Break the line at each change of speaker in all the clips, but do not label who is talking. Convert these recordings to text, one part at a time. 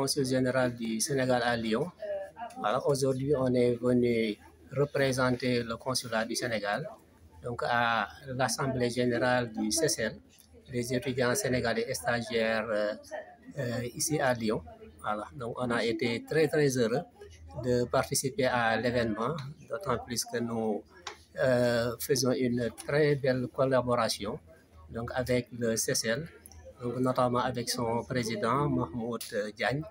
consul général du Sénégal à Lyon. Alors aujourd'hui, on est venu représenter le consulat du Sénégal donc à l'Assemblée générale du CESEL, les étudiants sénégalais et stagiaires ici à Lyon. Voilà. Donc on a été très heureux de participer à l'événement, d'autant plus que nous faisons une très belle collaboration donc avec le CESEL, donc notamment avec son président Mahmoud Diagne,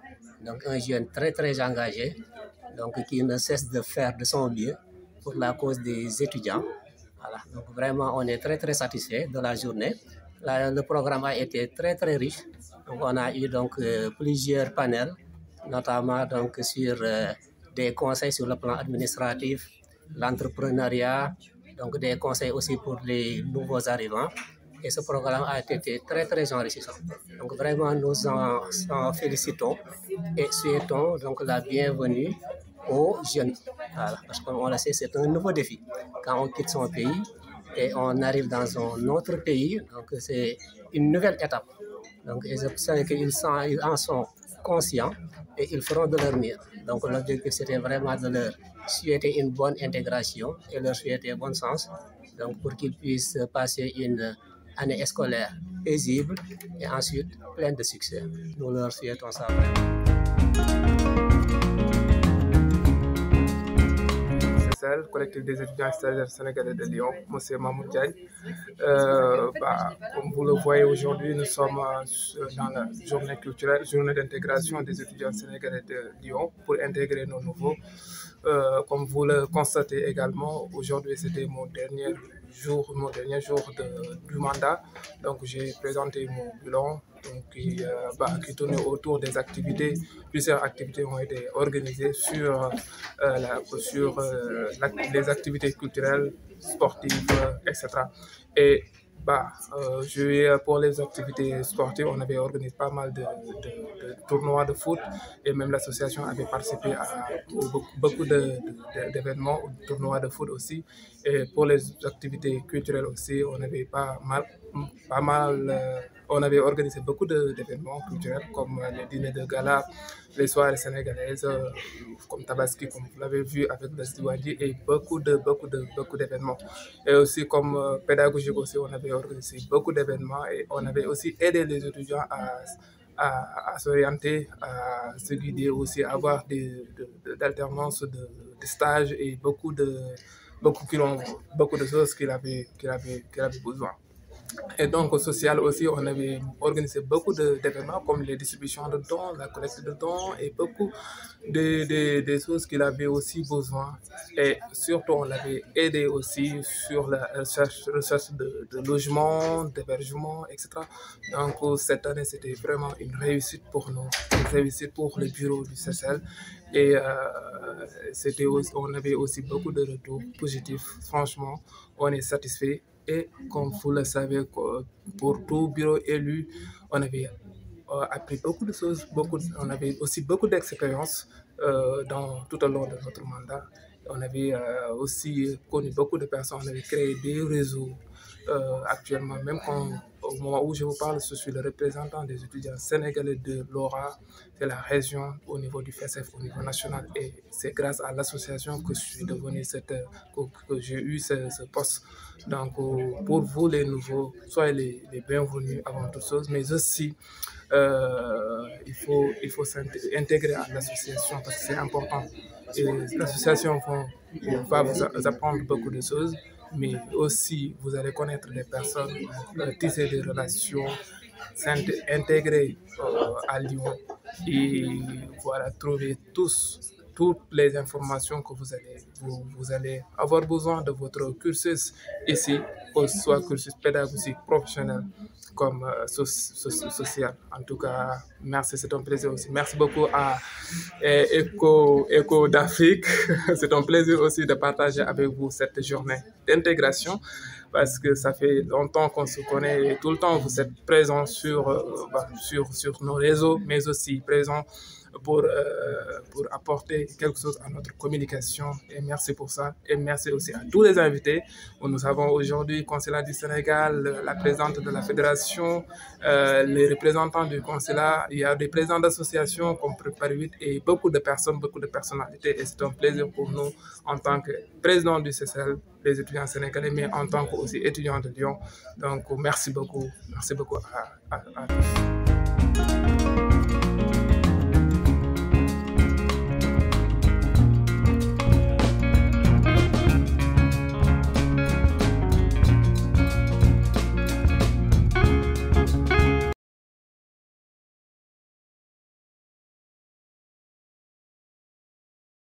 donc un jeune très engagé, donc qui ne cesse de faire de son mieux pour la cause des étudiants. Voilà. Donc vraiment, on est très satisfait de la journée. Le programme a été très riche. Donc on a eu donc plusieurs panels, notamment donc sur des conseils sur le plan administratif, l'entrepreneuriat, donc des conseils aussi pour les nouveaux arrivants. Et ce programme a été très enrichissant. Donc vraiment, nous en félicitons et souhaitons donc la bienvenue aux jeunes. Voilà, parce qu'on le sait, c'est un nouveau défi. Quand on quitte son pays et on arrive dans un autre pays, donc c'est une nouvelle étape. Donc je sais qu'ils en sont conscients et ils feront de leur mieux. Donc l'objectif, c'était vraiment de leur souhaiter une bonne intégration et leur souhaiter bon sens, donc pour qu'ils puissent passer une année scolaire paisible et ensuite pleine de succès. Nous leur souhaitons ça vraiment.
Collectif des étudiants stagiaires sénégalais de Lyon, M. Mahmoud Diagne. Comme vous le voyez aujourd'hui, nous sommes dans la journée culturelle, journée d'intégration des étudiants sénégalais de Lyon pour intégrer nos nouveaux. Comme vous le constatez également, aujourd'hui c'était mon dernier jour du mandat. Donc j'ai présenté mon bilan qui tournait autour des activités. Plusieurs activités ont été organisées sur les activités culturelles, sportives, etc. Et pour les activités sportives, on avait organisé pas mal de tournois de foot et même l'association avait participé à beaucoup d'événements, de tournois de foot aussi. Et pour les activités culturelles aussi, on avait organisé beaucoup d'événements culturels comme les dîners de gala, les soirées sénégalaises, comme Tabaski, comme vous l'avez vu avec le Stiwadi, et beaucoup d'événements. Et aussi comme pédagogique aussi, on avait organisé beaucoup d'événements et on avait aussi aidé les étudiants à s'orienter, à se guider aussi, à avoir d'alternance de stages et beaucoup de choses qu'il avait besoin. Et donc au social aussi, on avait organisé beaucoup d'événements comme les distributions de dons, la collecte de dons et beaucoup des choses qu'il avait aussi besoin. Et surtout, on l'avait aidé aussi sur la recherche de logement, d'hébergement, etc. Donc cette année, c'était vraiment une réussite pour nous, une réussite pour le bureau du CESEL. Et on avait aussi beaucoup de retours positifs. Franchement, on est satisfait. Et comme vous le savez, pour tout bureau élu, on avait appris beaucoup de choses, on avait aussi beaucoup d'expérience tout au long de notre mandat. On avait aussi connu beaucoup de personnes, on avait créé des réseaux. Actuellement, même au moment où je vous parle, je suis le représentant des étudiants sénégalais de l'ORA, de la région au niveau du FSF, au niveau national. Et c'est grâce à l'association que je suis devenu que j'ai eu ce poste. Donc pour vous les nouveaux, soyez les bienvenus avant toute chose, mais aussi il faut s'intégrer à l'association parce que c'est important. Et l'association va vous apprendre beaucoup de choses, mais aussi vous allez connaître des personnes, tisser des relations, s'intégrer à Lyon et voilà, trouver toutes les informations que vous allez avoir besoin de votre cursus ici, soit cursus pédagogique, professionnel comme social. En tout cas, merci, c'est un plaisir aussi. Merci beaucoup à Echo d'Afrique. C'est un plaisir aussi de partager avec vous cette journée d'intégration parce que ça fait longtemps qu'on se connaît et tout le temps vous êtes présents sur nos réseaux, mais aussi présents pour apporter quelque chose à notre communication. Et merci pour ça. Et merci aussi à tous les invités. Nous avons aujourd'hui le consulat du Sénégal, la présidente de la fédération, les représentants du consulat, il y a des présidents d'associations comme Préparé 8 et beaucoup de personnes, beaucoup de personnalités. Et c'est un plaisir pour nous en tant que président du CCL, les étudiants sénégalais, mais en tant qu'étudiant de Lyon. Donc merci beaucoup à tous.